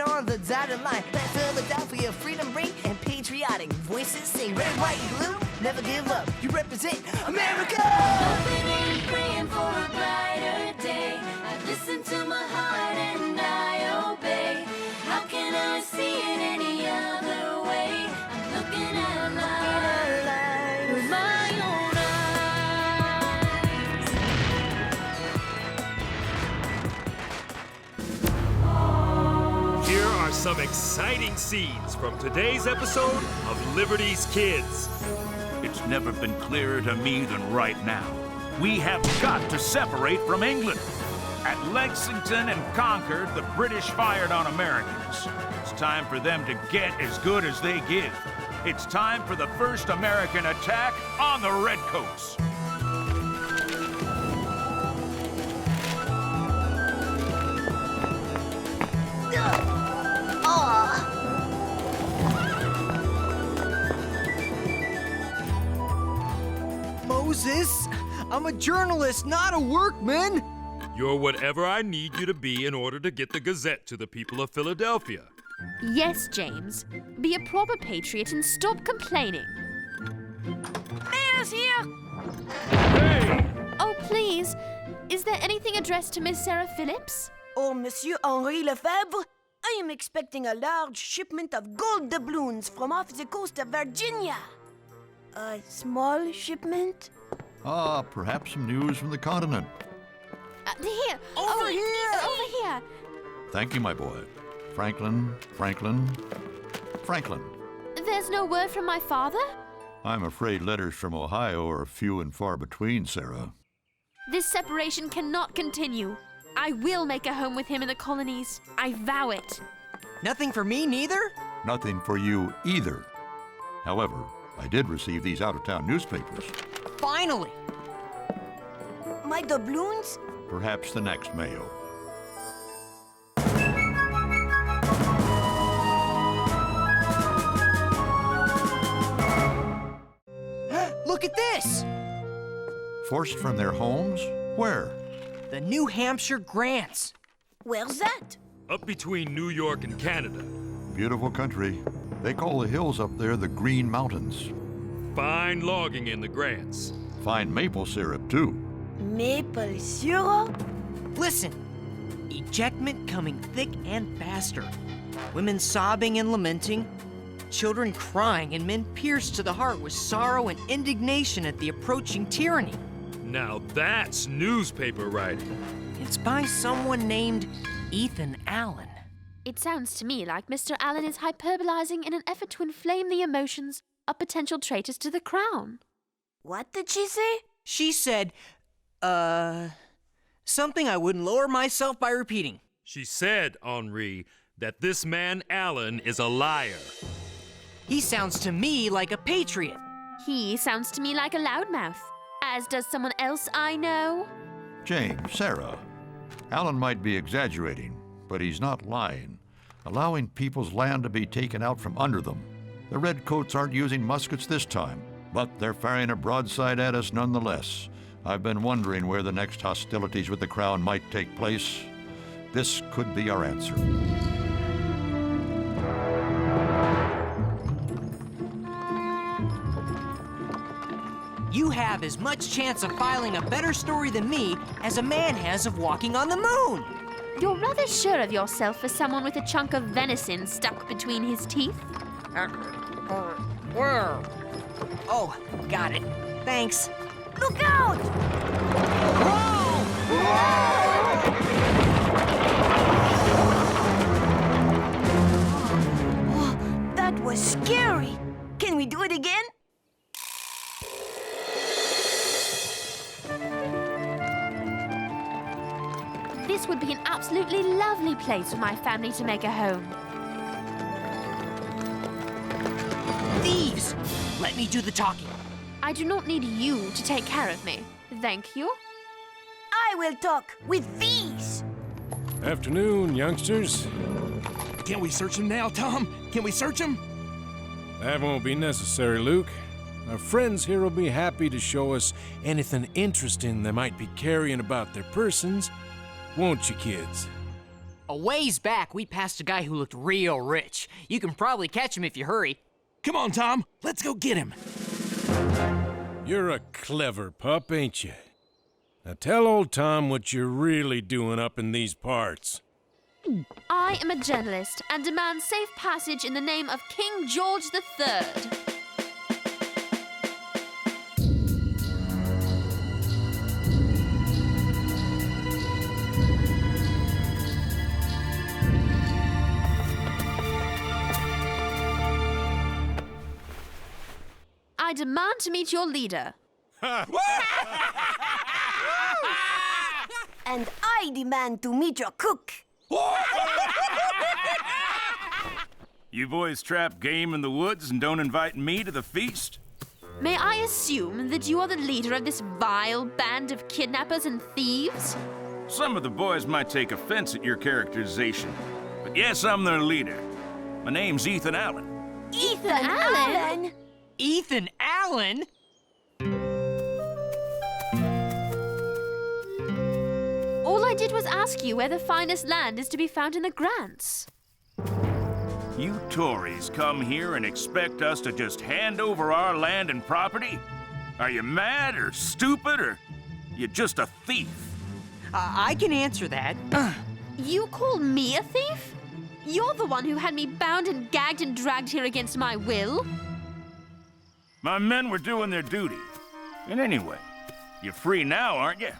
it on the dotted line. Let Philadelphia freedom ring and patriotic voices sing. Red, white, and blue, never give up. You represent America! Hoping and praying for a brighter day. I listen to my heart and I obey. How can I see it any other way? I'm looking at life with my own eyes. Here are some exciting scenes from today's episode of Liberty's Kids. It's never been clearer to me than right now. We have got to separate from England. At Lexington and Concord, the British fired on Americans. It's time for them to get as good as they give. It's time for the first American attack on the Redcoats. Moses, I'm a journalist, not a workman. You're whatever I need you to be in order to get the Gazette to the people of Philadelphia. Yes, James. Be a proper patriot and stop complaining. Mayor's here! Hey! Oh, please. Is there anything addressed to Miss Sarah Phillips? Oh, Monsieur Henri Lefebvre, I am expecting a large shipment of gold doubloons from off the coast of Virginia. A small shipment? Ah, perhaps some news from the continent. Here. Over here. Over here. Thank you, my boy. Franklin. There's no word from my father? I'm afraid letters from Ohio are few and far between, Sarah. This separation cannot continue. I will make a home with him in the colonies. I vow it. Nothing for me, neither? Nothing for you either. However, I did receive these out-of-town newspapers. Finally! My doubloons? Perhaps the next Mayo. Look at this! Forced from their homes? Where? The New Hampshire Grants. Where's that? Up between New York and Canada. Beautiful country. They call the hills up there the Green Mountains. Fine logging in the Grants. Fine maple syrup, too. Maple syrup? Listen. Ejectment coming thick and faster. Women sobbing and lamenting. Children crying and men pierced to the heart with sorrow and indignation at the approaching tyranny. Now that's newspaper writing. It's by someone named Ethan Allen. It sounds to me like Mr. Allen is hyperbolizing in an effort to inflame the emotions of potential traitors to the crown. What did she say? She said, something I wouldn't lower myself by repeating. She said, Henri, that this man Allen is a liar. He sounds to me like a patriot. He sounds to me like a loudmouth, as does someone else I know. James, Sarah. Allen might be exaggerating, but he's not lying. Allowing people's land to be taken out from under them. The Redcoats aren't using muskets this time, but they're firing a broadside at us nonetheless. I've been wondering where the next hostilities with the Crown might take place. This could be our answer. You have as much chance of filing a better story than me as a man has of walking on the moon. You're rather sure of yourself for someone with a chunk of venison stuck between his teeth. Where? Oh, got it. Thanks. Look out! Oh, that was scary. Can we do it again? This would be an absolutely lovely place for my family to make a home. Thieves! Let me do the talking. I do not need you to take care of me. Thank you. I will talk with these. Afternoon, youngsters. Can we search him now, Tom? Can we search him? That won't be necessary, Luke. Our friends here will be happy to show us anything interesting they might be carrying about their persons. Won't you, kids? A ways back, we passed a guy who looked real rich. You can probably catch him if you hurry. Come on, Tom. Let's go get him. You're a clever pup, ain't you? Now tell old Tom what you're really doing up in these parts. I am a journalist and demand safe passage in the name of King George III. I demand to meet your leader. And I demand to meet your cook. You boys trap game in the woods and don't invite me to the feast? May I assume that you are the leader of this vile band of kidnappers and thieves? Some of the boys might take offense at your characterization, but yes, I'm their leader. My name's Ethan Allen. Ethan Allen? Ethan Allen? All I did was ask you where the finest land is to be found in the grants. You Tories come here and expect us to just hand over our land and property? Are you mad or stupid or you just a thief? I can answer that. You call me a thief? You're the one who had me bound and gagged and dragged here against my will. My men were doing their duty. And anyway, you're free now, aren't you?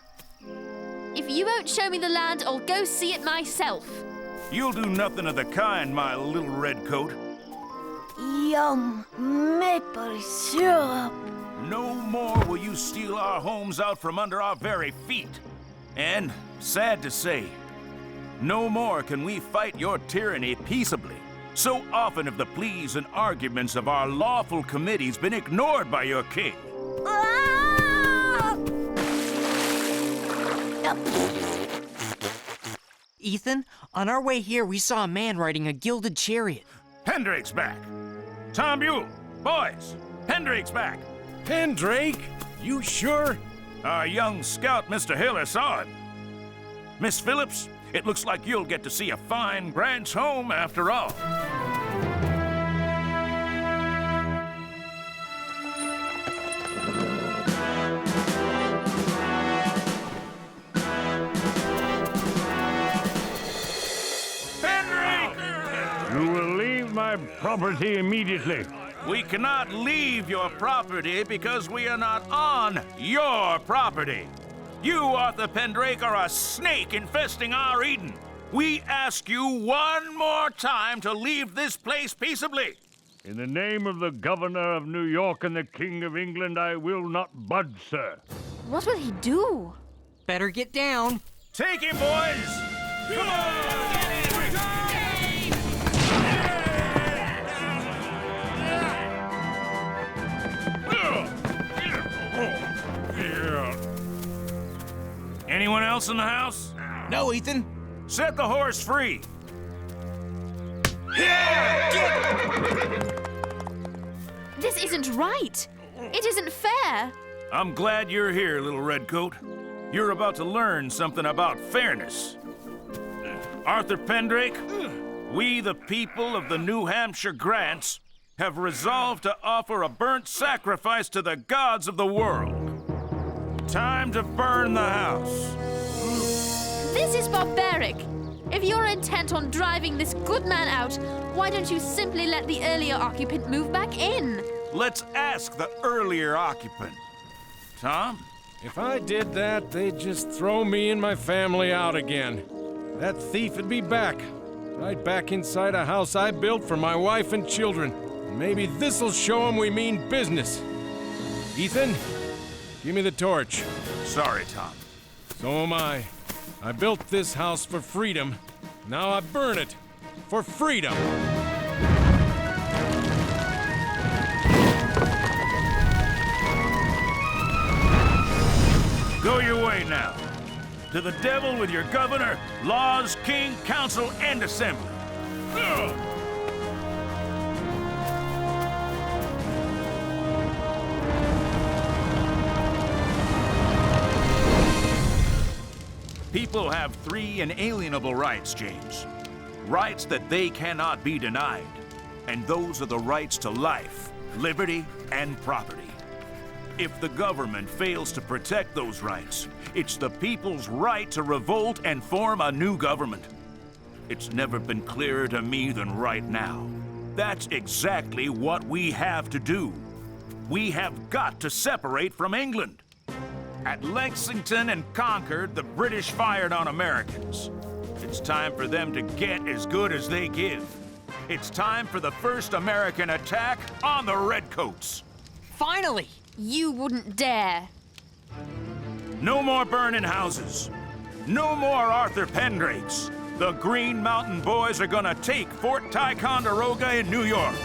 If you won't show me the land, I'll go see it myself. You'll do nothing of the kind, my little redcoat. Yum, maple syrup. No more will you steal our homes out from under our very feet. And, sad to say, no more can we fight your tyranny peaceably. So often have the pleas and arguments of our lawful committees been ignored by your king. Ethan, on our way here, we saw a man riding a gilded chariot. Pendrake's back. Tom Buell, boys, Pendrake's back. Pendrake? You sure? Our young scout, Mr. Hiller, saw him. Miss Phillips, it looks like you'll get to see a fine Grant's home after all. You will leave my property immediately. We cannot leave your property because we are not on your property. You, Arthur Pendrake, are a snake infesting our Eden. We ask you one more time to leave this place peaceably. In the name of the Governor of New York and the King of England, I will not budge, sir. What will he do? Better get down. Take him, boys! Come on! Anyone else in the house? No, Ethan. Set the horse free. This isn't right. It isn't fair. I'm glad you're here, little redcoat. You're about to learn something about fairness. Arthur Pendrake, we the people of the New Hampshire Grants have resolved to offer a burnt sacrifice to the gods of the world. Time to burn the house. This is barbaric. If you're intent on driving this good man out, why don't you simply let the earlier occupant move back in? Let's ask the earlier occupant. Tom? If I did that, they'd just throw me and my family out again. That thief would be back, right back inside a house I built for my wife and children. Maybe this'll show him we mean business. Ethan, give me the torch. Sorry, Tom. So am I. I built this house for freedom. Now I burn it for freedom. Go your way now. To the devil with your governor, laws, king, council, and assembly. People have three inalienable rights, James. Rights that they cannot be denied. And those are the rights to life, liberty, and property. If the government fails to protect those rights, it's the people's right to revolt and form a new government. It's never been clearer to me than right now. That's exactly what we have to do. We have got to separate from England. At Lexington and Concord, the British fired on Americans. It's time for them to get as good as they give. It's time for the first American attack on the Redcoats. Finally! You wouldn't dare. No more burning houses. No more Arthur Pendrakes. The Green Mountain Boys are gonna take Fort Ticonderoga in New York.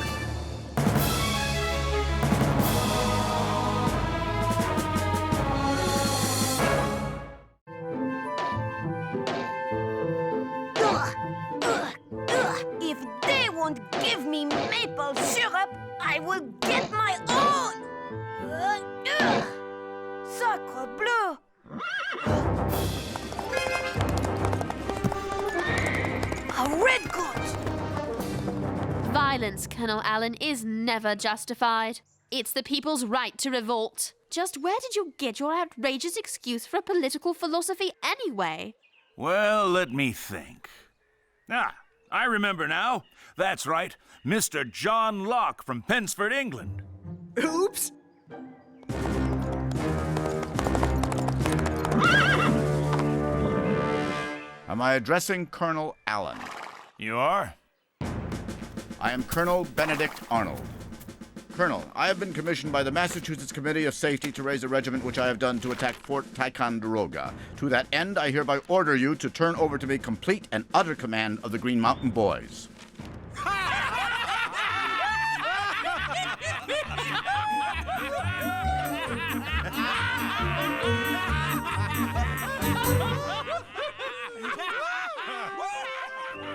If they won't give me maple syrup, I will get my own! Sacre bleu! A redcoat! Violence, Colonel Allen, is never justified. It's the people's right to revolt. Just where did you get your outrageous excuse for a political philosophy anyway? Well, let me think. I remember now. That's right, Mr. John Locke from Pensford, England. Oops! Am I addressing Colonel Allen? You are? I am Colonel Benedict Arnold. Colonel, I have been commissioned by the Massachusetts Committee of Safety to raise a regiment which I have done to attack Fort Ticonderoga. To that end, I hereby order you to turn over to me complete and utter command of the Green Mountain Boys.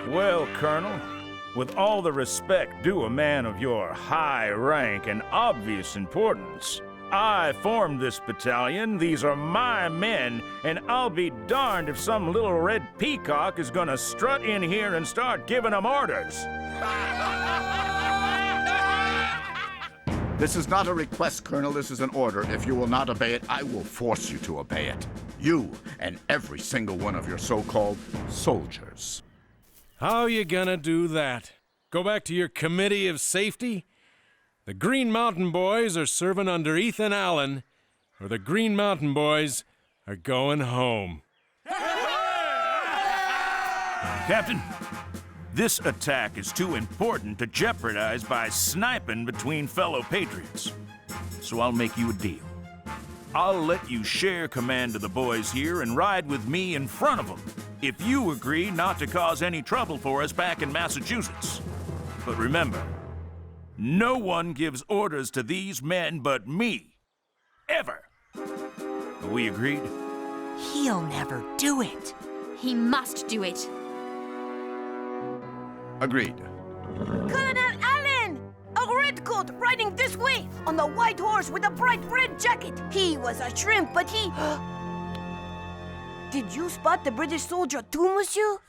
Well, Colonel, with all the respect due a man of your high rank and obvious importance, I formed this battalion, these are my men, and I'll be darned if some little red peacock is gonna strut in here and start giving them orders. This is not a request, Colonel. This is an order. If you will not obey it, I will force you to obey it. You and every single one of your so-called soldiers. How you gonna do that? Go back to your Committee of Safety? The Green Mountain Boys are serving under Ethan Allen, or the Green Mountain Boys are going home. Captain, this attack is too important to jeopardize by sniping between fellow patriots. So I'll make you a deal. I'll let you share command of the boys here and ride with me in front of them, if you agree not to cause any trouble for us back in Massachusetts. But remember, no one gives orders to these men but me. Ever. Are we agreed? He'll never do it. He must do it. Agreed. Colonel Allen! A redcoat riding this way on the white horse with a bright red jacket. He was a shrimp, but he... Did you spot the British soldier too, monsieur?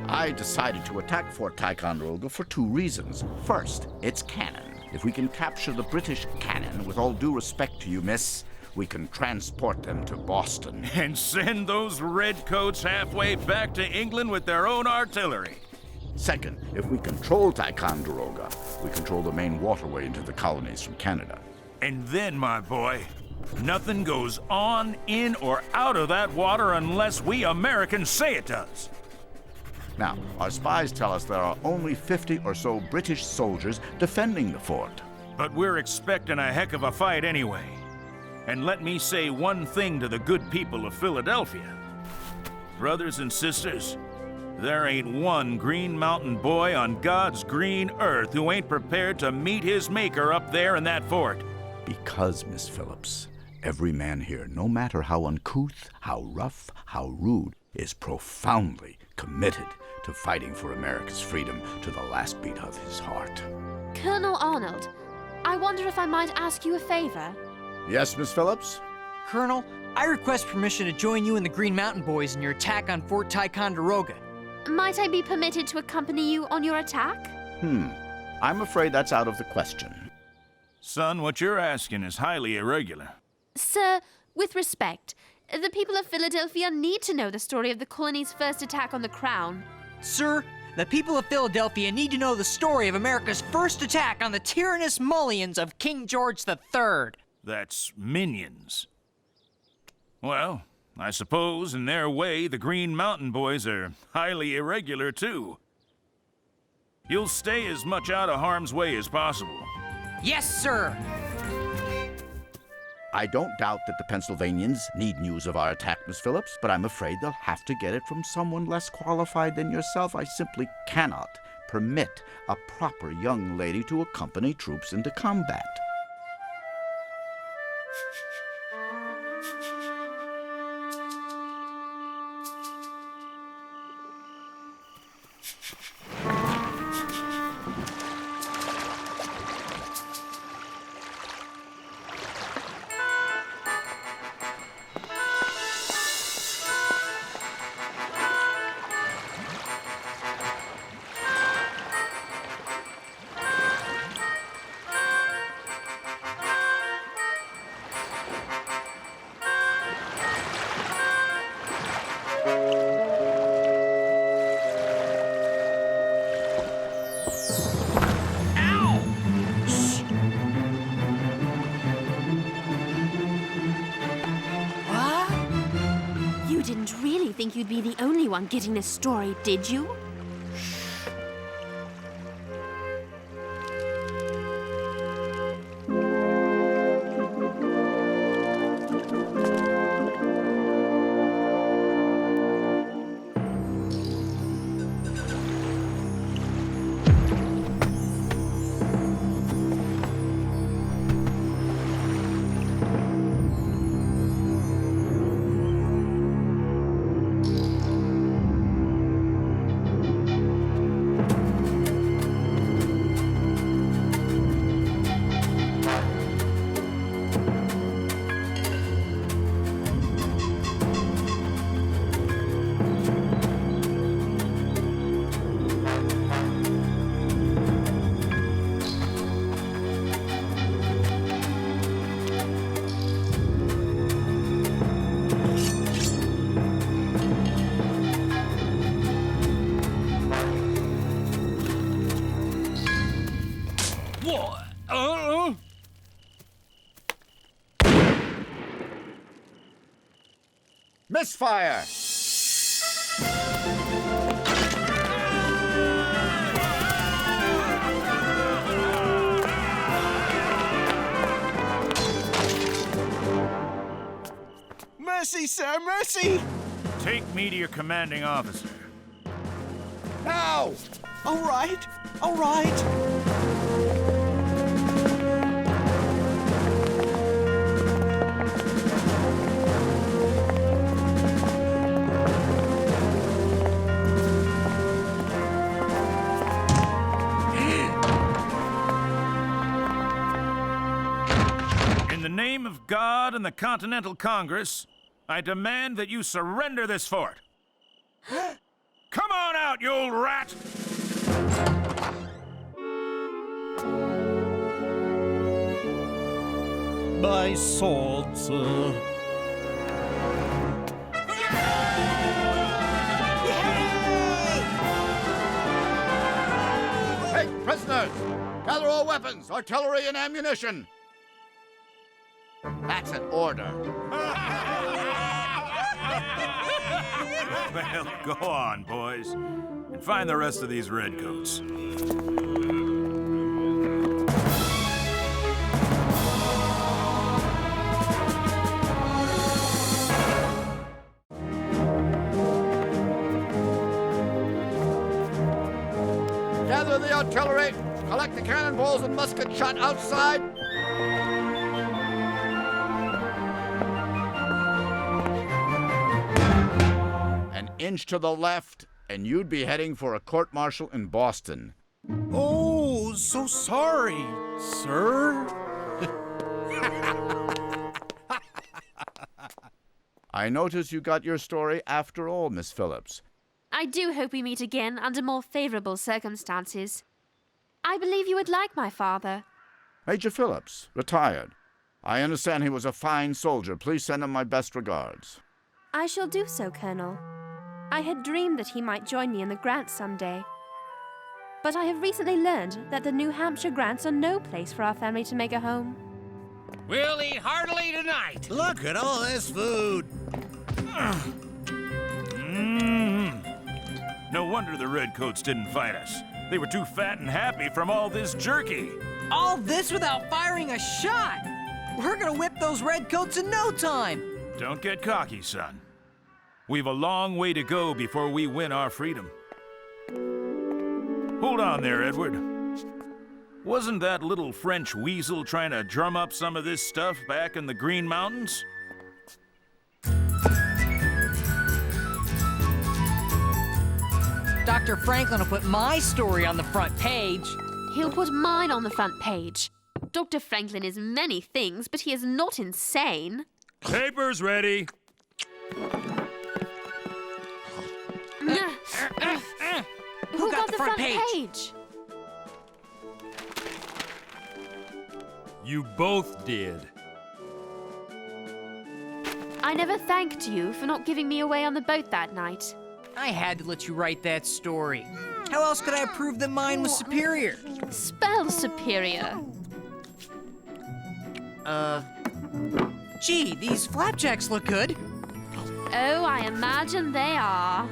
I decided to attack Fort Ticonderoga for two reasons. First, it's cannon. If we can capture the British cannon, with all due respect to you, miss, we can transport them to Boston. And send those redcoats halfway back to England with their own artillery. Second, if we control Ticonderoga, we control the main waterway into the colonies from Canada. And then, my boy, nothing goes on, in, or out of that water unless we Americans say it does. Now, our spies tell us there are only 50 or so British soldiers defending the fort. But we're expecting a heck of a fight anyway. And let me say one thing to the good people of Philadelphia. Brothers and sisters, there ain't one Green Mountain boy on God's green earth who ain't prepared to meet his maker up there in that fort. Because, Miss Phillips, every man here, no matter how uncouth, how rough, how rude, is profoundly committed to fighting for America's freedom to the last beat of his heart. Colonel Arnold, I wonder if I might ask you a favor? Yes, Miss Phillips? Colonel, I request permission to join you and the Green Mountain Boys in your attack on Fort Ticonderoga. Might I be permitted to accompany you on your attack? I'm afraid that's out of the question. Son, what you're asking is highly irregular. Sir, with respect, the people of Philadelphia need to know the story of the colony's first attack on the Crown. Sir, the people of Philadelphia need to know the story of America's first attack on the tyrannous mullions of King George III. That's minions. Well, I suppose in their way the Green Mountain Boys are highly irregular too. You'll stay as much out of harm's way as possible. Yes, sir! I don't doubt that the Pennsylvanians need news of our attack, Miss Phillips, but I'm afraid they'll have to get it from someone less qualified than yourself. I simply cannot permit a proper young lady to accompany troops into combat. You didn't really think you'd be the only one getting this story, did you? Misfire! Mercy, sir, mercy! Take me to your commanding officer. Now! All right, all right. In the name of God and the Continental Congress, I demand that you surrender this fort. Come on out, you old rat! My sword, sir. Hey, prisoners! Gather all weapons, artillery, and ammunition! That's an order. Well, go on, boys, and find the rest of these redcoats. Gather the artillery, collect the cannonballs and musket shot outside. An inch to the left, and you'd be heading for a court-martial in Boston. Oh, so sorry, sir. I notice you got your story after all, Miss Phillips. I do hope we meet again under more favorable circumstances. I believe you would like my father. Major Phillips, retired. I understand he was a fine soldier. Please send him my best regards. I shall do so, Colonel. I had dreamed that he might join me in the grants someday. But I have recently learned that the New Hampshire grants are no place for our family to make a home. We'll eat heartily tonight. Look at all this food. No wonder the Redcoats didn't fight us. They were too fat and happy from all this jerky. All this without firing a shot! We're gonna whip those redcoats in no time! Don't get cocky, son. We've a long way to go before we win our freedom. Hold on there, Edward. Wasn't that little French weasel trying to drum up some of this stuff back in the Green Mountains? Dr. Franklin will put my story on the front page. He'll put mine on the front page. Dr. Franklin is many things, but he is not insane. Paper's ready. Who got the front page? You both did. I never thanked you for not giving me away on the boat that night. I had to let you write that story. How else could I prove that mine was superior? Spell superior. Gee, these flapjacks look good. Oh, I imagine they are.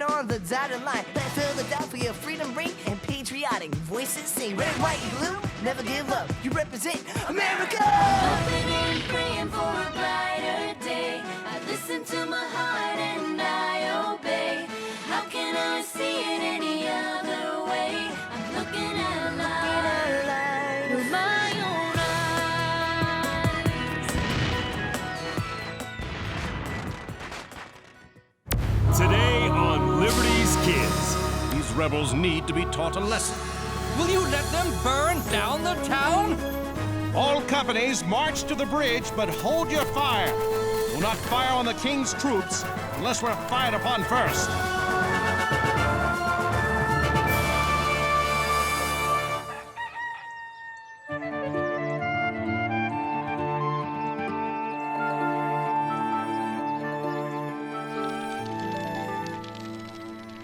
On the dotted line, let's Philadelphia freedom ring and patriotic voices sing. Red, white, blue, never give up. You represent America. Hoping and praying for a brighter day. I listen to my heart and I obey. How can I see it any other way? I'm looking at life with my own eyes. Today on Liberty's Kids. These rebels need to be taught a lesson. Will you let them burn down the town? All companies march to the bridge, but hold your fire. Do not fire on the king's troops unless we're fired upon first.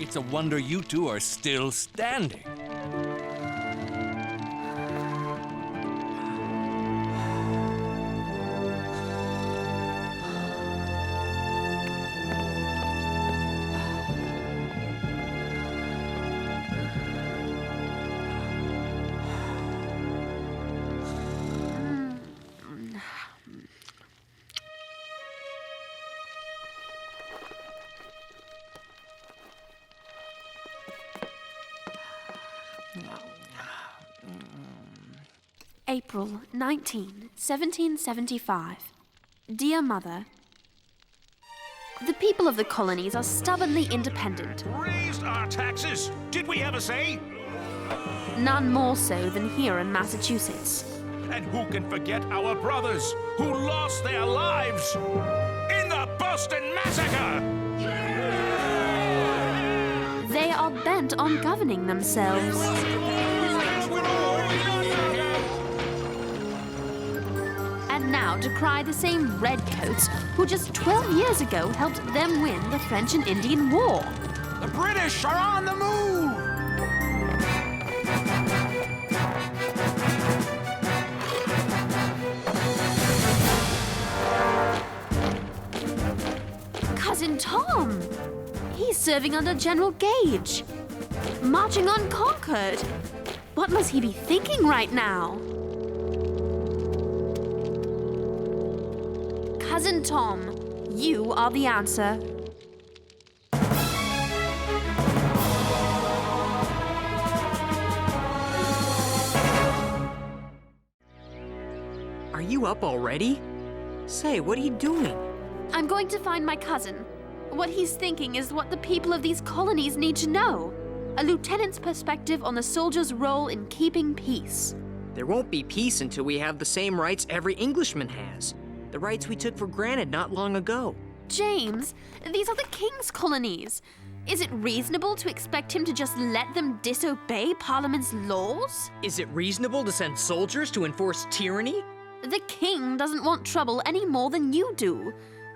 It's a wonder you two are still standing. April 19, 1775. Dear Mother, the people of the colonies are stubbornly independent. Raised our taxes. Did we ever say? None more so than here in Massachusetts. And who can forget our brothers who lost their lives in the Boston Massacre? They are bent on governing themselves. decry the same redcoats who just 12 years ago helped them win the French and Indian War. The British are on the move! Cousin Tom! He's serving under General Gage, marching on Concord. What must he be thinking right now? Cousin Tom, you are the answer. Are you up already? Say, what are you doing? I'm going to find my cousin. What he's thinking is what the people of these colonies need to know. A lieutenant's perspective on the soldier's role in keeping peace. There won't be peace until we have the same rights every Englishman has. The rights we took for granted not long ago. James, these are the king's colonies. Is it reasonable to expect him to just let them disobey Parliament's laws? Is it reasonable to send soldiers to enforce tyranny? The king doesn't want trouble any more than you do.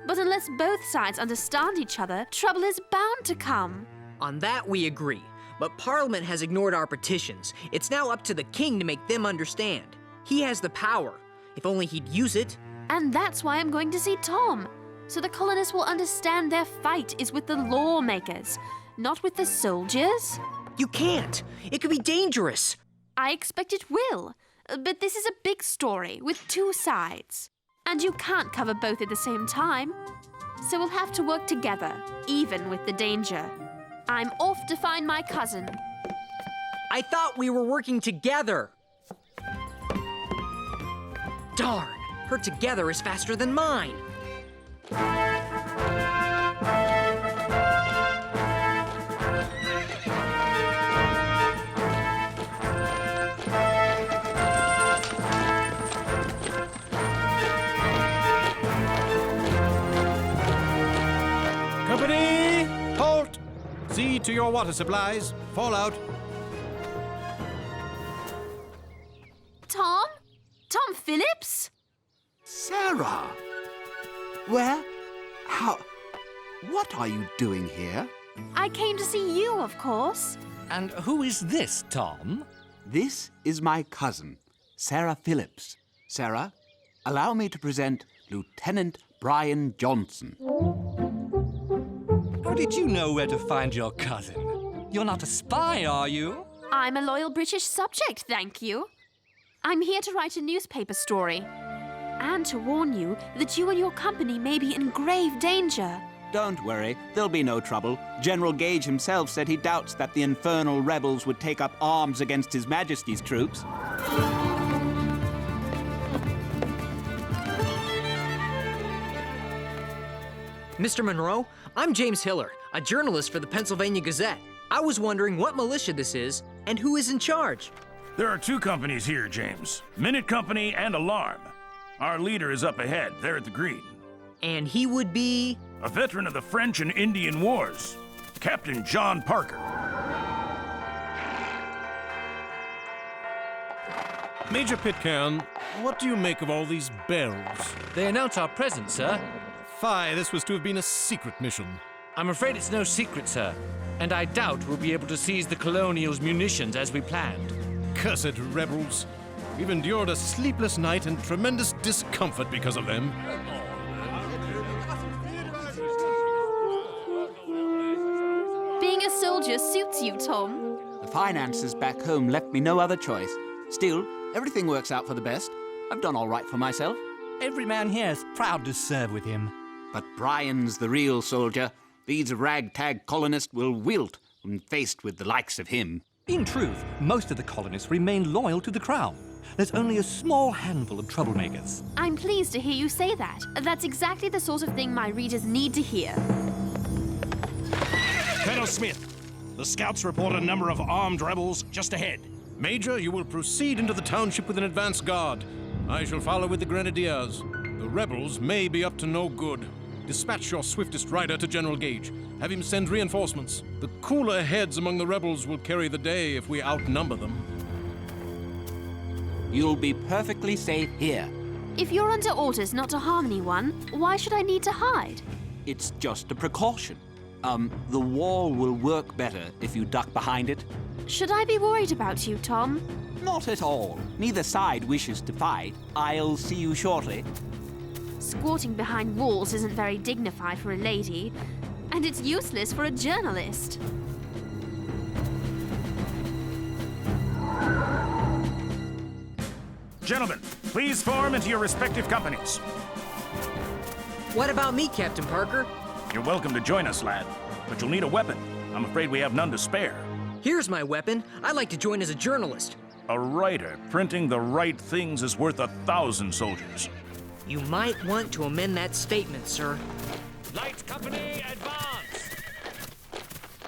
But unless both sides understand each other, trouble is bound to come. On that we agree. But Parliament has ignored our petitions. It's now up to the king to make them understand. He has the power. If only he'd use it. And that's why I'm going to see Tom. So the colonists will understand their fight is with the lawmakers, not with the soldiers. You can't. It could be dangerous. I expect it will. But this is a big story with two sides. And you can't cover both at the same time. So we'll have to work together, even with the danger. I'm off to find my cousin. I thought we were working together. Darn, her together is faster than mine. Company, halt! See to your water supplies. Fall out. Tom? Tom Phillips? Sarah! Where? How? What are you doing here? I came to see you, of course. And who is this, Tom? This is my cousin, Sarah Phillips. Sarah, allow me to present Lieutenant Brian Johnson. How did you know where to find your cousin? You're not a spy, are you? I'm a loyal British subject, thank you. I'm here to write a newspaper story. And to warn you that you and your company may be in grave danger. Don't worry, there'll be no trouble. General Gage himself said he doubts that the infernal rebels would take up arms against His Majesty's troops. Mr. Monroe, I'm James Hiller, a journalist for the Pennsylvania Gazette. I was wondering what militia this is and who is in charge. There are two companies here, James. Minute Company and Alarm. Our leader is up ahead, there at the green. And he would be? A veteran of the French and Indian Wars, Captain John Parker. Major Pitcairn, what do you make of all these bells? They announce our presence, sir. Fie, this was to have been a secret mission. I'm afraid it's no secret, sir. And I doubt we'll be able to seize the Colonials' munitions as we planned. Cursed rebels. We've endured a sleepless night and tremendous discomfort because of them. Being a soldier suits you, Tom. The finances back home left me no other choice. Still, everything works out for the best. I've done all right for myself. Every man here is proud to serve with him. But Brian's the real soldier. These ragtag colonists will wilt when faced with the likes of him. In truth, most of the colonists remain loyal to the Crown. There's only a small handful of troublemakers. I'm pleased to hear you say that. That's exactly the sort of thing my readers need to hear. Colonel Smith, the scouts report a number of armed rebels just ahead. Major, you will proceed into the township with an advance guard. I shall follow with the grenadiers. The rebels may be up to no good. Dispatch your swiftest rider to General Gage. Have him send reinforcements. The cooler heads among the rebels will carry the day if we outnumber them. You'll be perfectly safe here. If you're under orders not to harm anyone, why should I need to hide? It's just a precaution. The wall will work better if you duck behind it. Should I be worried about you, Tom? Not at all. Neither side wishes to fight. I'll see you shortly. Squatting behind walls isn't very dignified for a lady, and it's useless for a journalist. Gentlemen, please form into your respective companies. What about me, Captain Parker? You're welcome to join us, lad, but you'll need a weapon. I'm afraid we have none to spare. Here's my weapon. I'd like to join as a journalist. A writer printing the right things is worth 1,000 soldiers. You might want to amend that statement, sir. Light company, advance!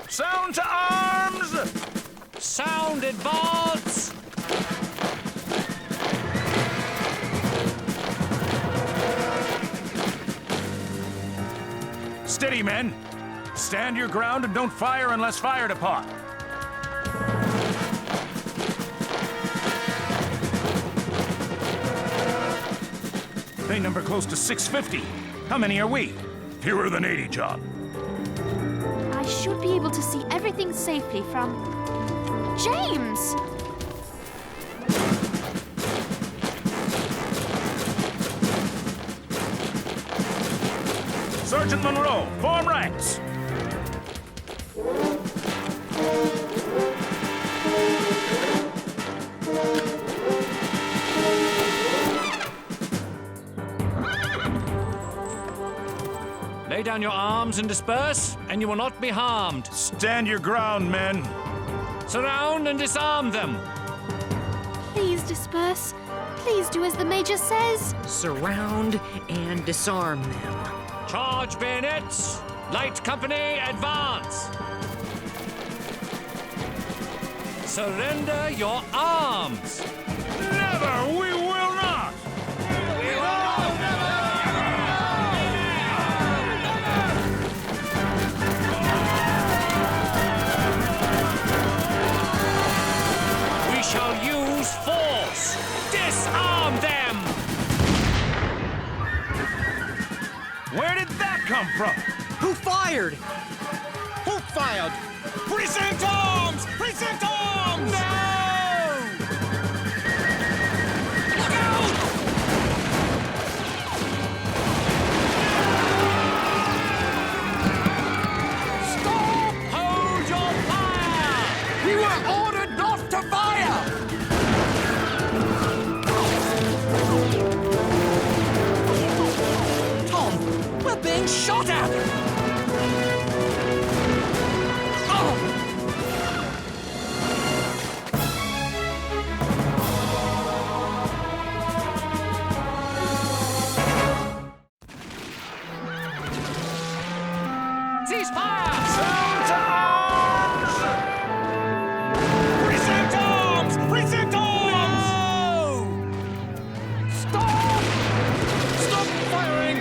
Sound to arms! Sound, advance! Steady, men. Stand your ground and don't fire unless fired upon. They number close to 650. How many are we? Fewer than 80, John. I should be able to see everything safely from... James! Sergeant Monroe, form ranks. Lay down your arms and disperse, and you will not be harmed. Stand your ground, men. Surround and disarm them. Please disperse. Please do as the Major says. Surround and disarm them. Charge bayonets. Light company, advance. Surrender your arms. Never! We will not! We will We shall use force. Disarm them! Where did that come from? Who fired? Who fired? Present arms! Present arms! No! Look out! Stop! Hold your fire! We were ordered not to fire! Tom, we're being shot at! Cease fire! Sound to arms! Present arms! Present arms! No! Stop! Stop firing!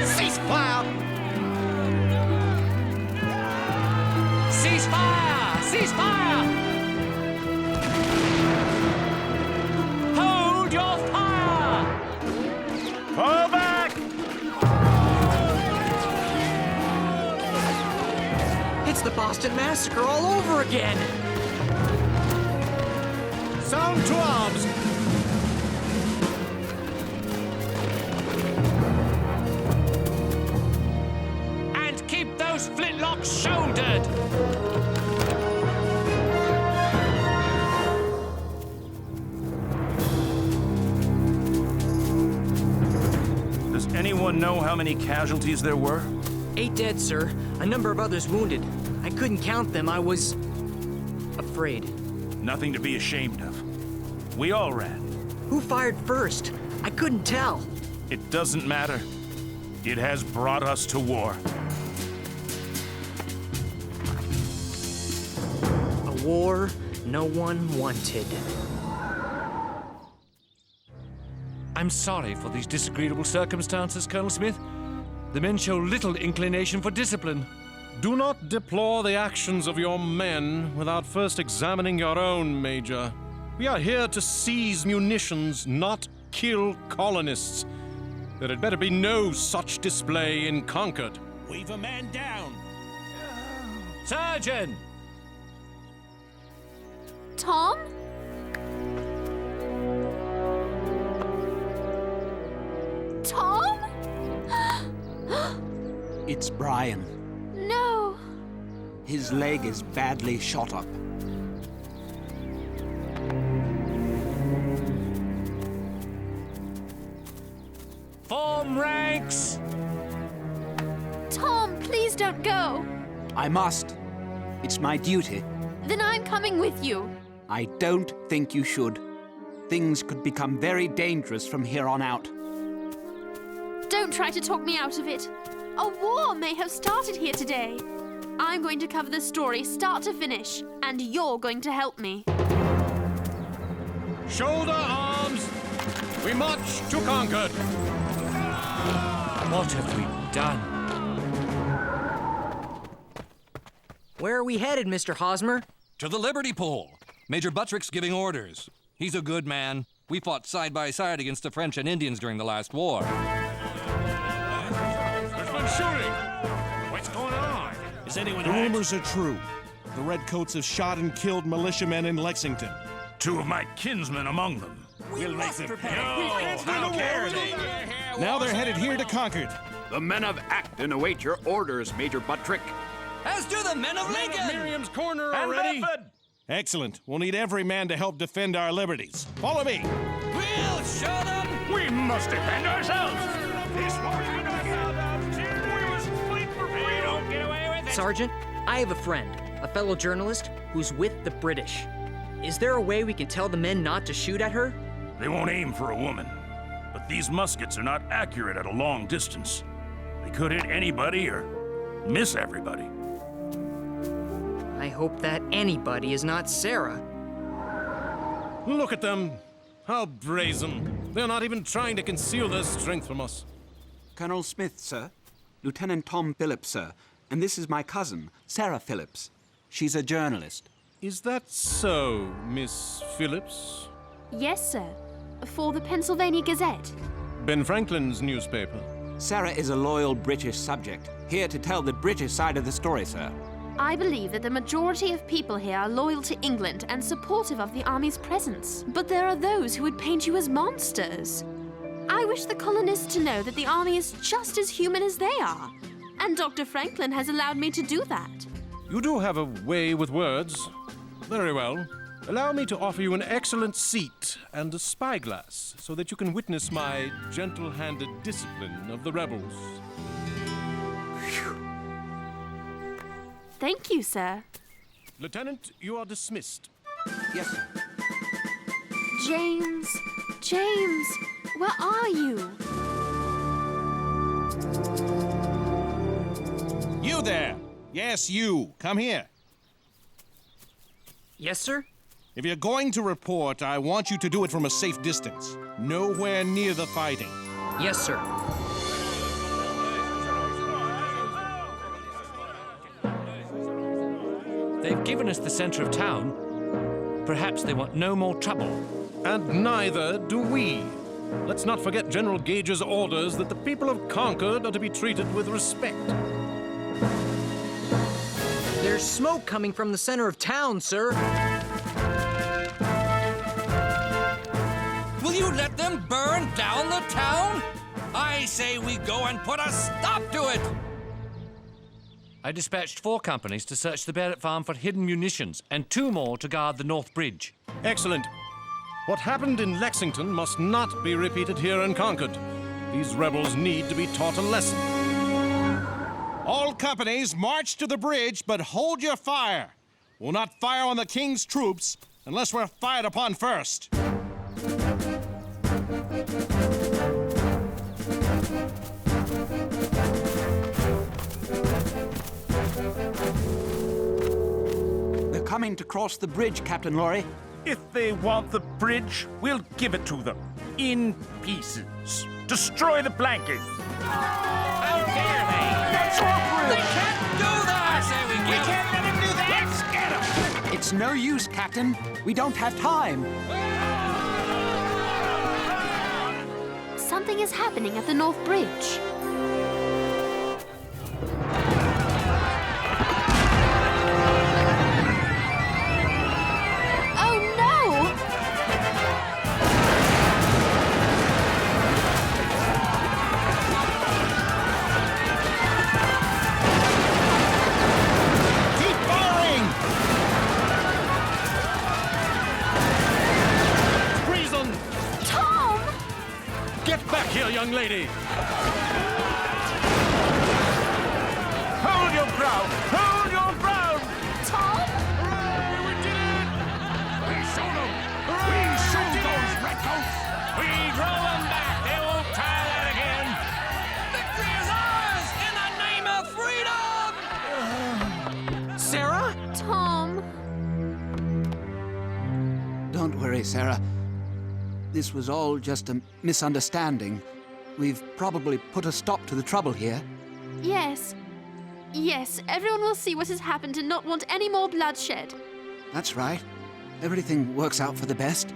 Cease fire! Cease fire! Cease fire! Hold your fire! Fall back! It's the Boston Massacre all over again! Sound to arms! And keep those flintlocks shouldered! Does anyone know how many casualties there were? 8 dead, sir. A number of others wounded. I couldn't count them. I was... afraid. Nothing to be ashamed of. We all ran. Who fired first? I couldn't tell. It doesn't matter. It has brought us to war. A war no one wanted. I'm sorry for these disagreeable circumstances, Colonel Smith. The men show little inclination for discipline. Do not deplore the actions of your men without first examining your own, Major. We are here to seize munitions, not kill colonists. There had better be no such display in Concord. We've a man down. Sergeant! Tom? Tom? It's Brian. No. His leg is badly shot up. Form ranks! Tom, please don't go. I must. It's my duty. Then I'm coming with you. I don't think you should. Things could become very dangerous from here on out. Don't try to talk me out of it. A war may have started here today. I'm going to cover the story start to finish, and you're going to help me. Shoulder arms! We march to Concord! What have we done? Where are we headed, Mr. Hosmer? To the Liberty Pole. Major Buttrick's giving orders. He's a good man. We fought side by side against the French and Indians during the last war. There's been shooting! What's going on? Is anyone hurt? The rumors are true. The Redcoats have shot and killed militiamen in Lexington. 2 of my kinsmen among them. We'll make them pay. How dare they? Now they're headed here to Concord. The men of Acton await your orders, Major Buttrick. As do the men of Lincoln! Miriam's Corner already! Excellent. We'll need every man to help defend our liberties. Follow me. We'll show them! We must defend ourselves! This morning, we must fight for freedom! Get away with it! Sergeant, I have a friend, a fellow journalist, who's with the British. Is there a way we can tell the men not to shoot at her? They won't aim for a woman, but these muskets are not accurate at a long distance. They could hit anybody or miss everybody. I hope that anybody is not Sarah. Look at them. How brazen. They're not even trying to conceal their strength from us. Colonel Smith, sir. Lieutenant Tom Phillips, sir. And this is my cousin, Sarah Phillips. She's a journalist. Is that so, Miss Phillips? Yes, sir. For the Pennsylvania Gazette. Ben Franklin's newspaper. Sarah is a loyal British subject, here to tell the British side of the story, sir. I believe that the majority of people here are loyal to England and supportive of the army's presence. But there are those who would paint you as monsters. I wish the colonists to know that the army is just as human as they are. And Dr. Franklin has allowed me to do that. You do have a way with words. Very well. Allow me to offer you an excellent seat and a spyglass so that you can witness my gentle-handed discipline of the rebels. Thank you, sir. Lieutenant, you are dismissed. Yes, sir. James, where are you? You there! Yes, you. Come here. Yes, sir? If you're going to report, I want you to do it from a safe distance. Nowhere near the fighting. Yes, sir. They've given us the center of town. Perhaps they want no more trouble. And neither do we. Let's not forget General Gage's orders that the people of Concord are to be treated with respect. There's smoke coming from the center of town, sir. Will you let them burn down the town? I say we go and put a stop to it! I dispatched 4 companies to search the Barrett farm for hidden munitions and 2 more to guard the North Bridge. Excellent. What happened in Lexington must not be repeated here in Concord. These rebels need to be taught a lesson. All companies march to the bridge, but hold your fire. We'll not fire on the King's troops unless we're fired upon first. They're coming to cross the bridge, Captain Laurie. If they want the bridge, we'll give it to them. In pieces. Destroy the planking. How dare they? That's wrong. They can't do that! I say we can't let them do that. Let's get them. It's no use, Captain. We don't have time. Something is happening at the North Bridge. Here, young lady! Hold your ground! Hold your ground! Tom? Hooray! We did it! We showed them! We showed those redcoats! We drove them back! They won't try that again! Victory is ours in the name of freedom! Sarah? Tom? Don't worry, Sarah. This was all just a misunderstanding. We've probably put a stop to the trouble here. Yes. Yes, everyone will see what has happened and not want any more bloodshed. That's right. Everything works out for the best.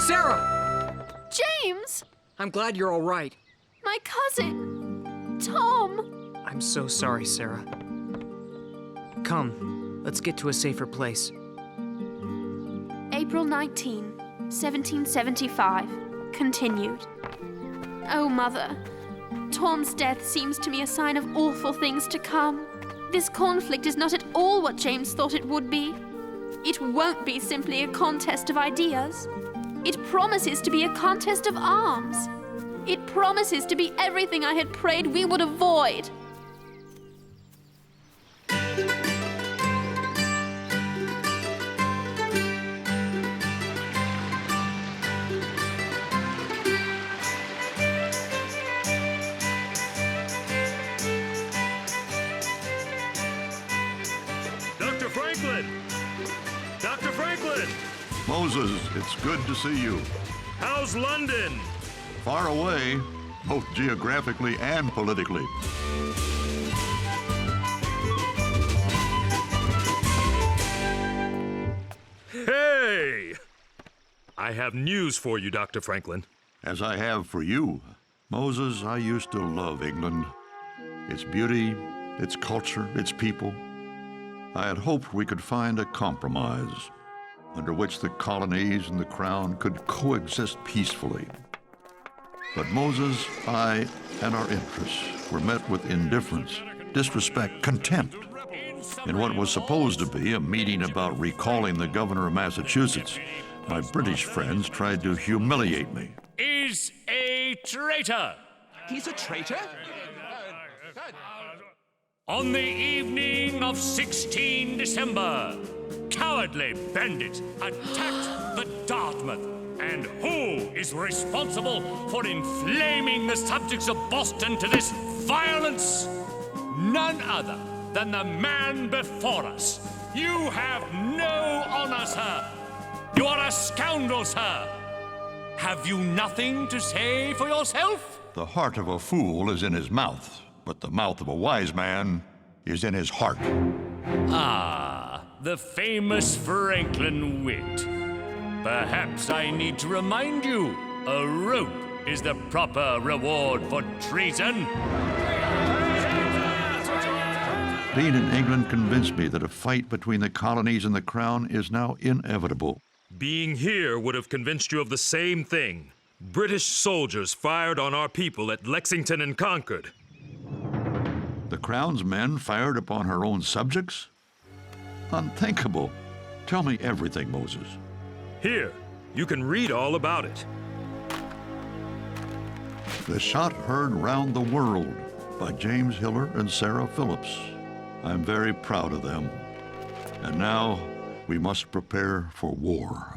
Sarah! James! I'm glad you're all right. My cousin! Tom! I'm so sorry, Sarah. Come, let's get to a safer place. April 19, 1775. Continued. Oh, Mother. Tom's death seems to me a sign of awful things to come. This conflict is not at all what James thought it would be. It won't be simply a contest of ideas. It promises to be a contest of arms. It promises to be everything I had prayed we would avoid. Dr. Franklin! Dr. Franklin! Moses, it's good to see you. How's London? Far away, both geographically and politically. Hey! I have news for you, Dr. Franklin. As I have for you. Moses, I used to love England. Its beauty, its culture, its people. I had hoped we could find a compromise under which the colonies and the crown could coexist peacefully. But Moses, I, and our interests were met with indifference, disrespect, contempt. In what was supposed to be a meeting about recalling the governor of Massachusetts, my British friends tried to humiliate me. Is a traitor. He's a traitor? On the evening of 16 December, cowardly bandits attacked the Dartmouth. And who is responsible for inflaming the subjects of Boston to this violence? None other than the man before us. You have no honor, sir. You are a scoundrel, sir. Have you nothing to say for yourself? The heart of a fool is in his mouth, but the mouth of a wise man is in his heart. Ah, the famous Franklin wit. Perhaps I need to remind you, a rope is the proper reward for treason. Being in England convinced me that a fight between the colonies and the crown is now inevitable. Being here would have convinced you of the same thing. British soldiers fired on our people at Lexington and Concord. The crown's men fired upon her own subjects? Unthinkable. Tell me everything, Moses. Here, you can read all about it. The Shot Heard Round the World by James Hiller and Sarah Phillips. I'm very proud of them. And now we must prepare for war.